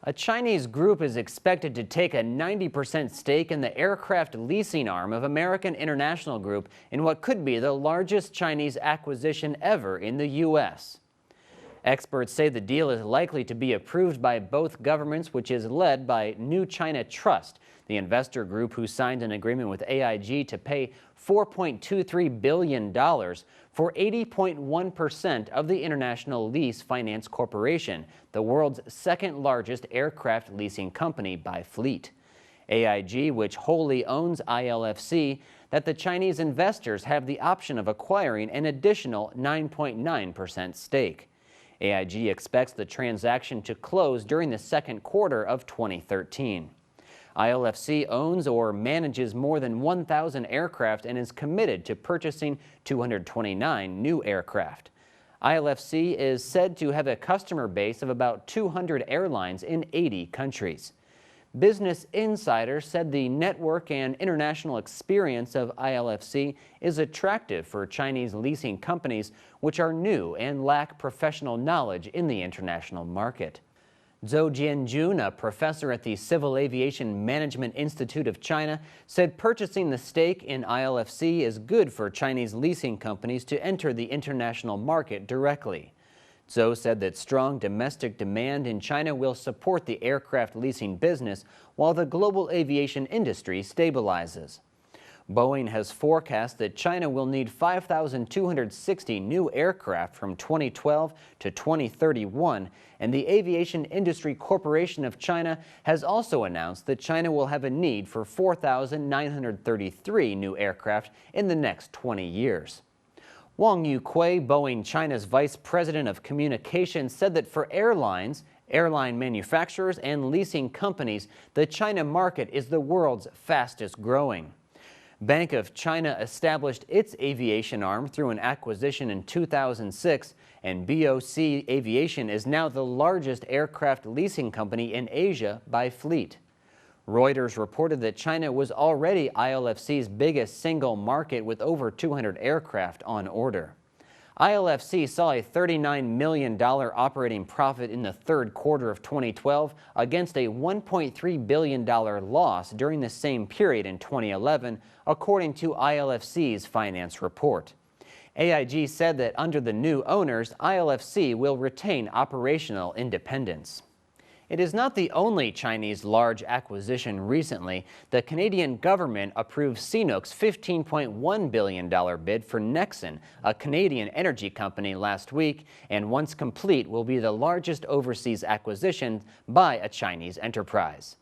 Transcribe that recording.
A Chinese group is expected to take a 90% stake in the aircraft leasing arm of American International Group in what could be the largest Chinese acquisition ever in the U.S. Experts say the deal is likely to be approved by both governments, which is led by New China Trust, the investor group who signed an agreement with AIG to pay $4.23 billion for 80.1% of the International Lease Finance Corporation, the world's second largest aircraft leasing company by fleet. AIG, which wholly owns ILFC, that the Chinese investors have the option of acquiring an additional 9.9% stake. AIG expects the transaction to close during the second quarter of 2013. ILFC owns or manages more than 1,000 aircraft and is committed to purchasing 229 new aircraft. ILFC is said to have a customer base of about 200 airlines in 80 countries. Business Insider said the network and international experience of ILFC is attractive for Chinese leasing companies which are new and lack professional knowledge in the international market. Zhou Jianjun, a professor at the Civil Aviation Management Institute of China, said purchasing the stake in ILFC is good for Chinese leasing companies to enter the international market directly. Zhou said that strong domestic demand in China will support the aircraft leasing business while the global aviation industry stabilizes. Boeing has forecast that China will need 5,260 new aircraft from 2012 to 2031, and the Aviation Industry Corporation of China has also announced that China will have a need for 4,933 new aircraft in the next 20 years. Wang Yuqui, Boeing China's vice president of communications, said that for airlines, airline manufacturers, and leasing companies, the China market is the world's fastest growing. Bank of China established its aviation arm through an acquisition in 2006, and BOC Aviation is now the largest aircraft leasing company in Asia by fleet. Reuters reported that China was already ILFC's biggest single market with over 200 aircraft on order. ILFC saw a $39 million operating profit in the third quarter of 2012 against a $1.3 billion loss during the same period in 2011, according to ILFC's finance report. AIG said that under the new owners, ILFC will retain operational independence. It is not the only Chinese large acquisition recently. The Canadian government approved CNOOC's $15.1 billion bid for Nexen, a Canadian energy company, last week, and once complete will be the largest overseas acquisition by a Chinese enterprise.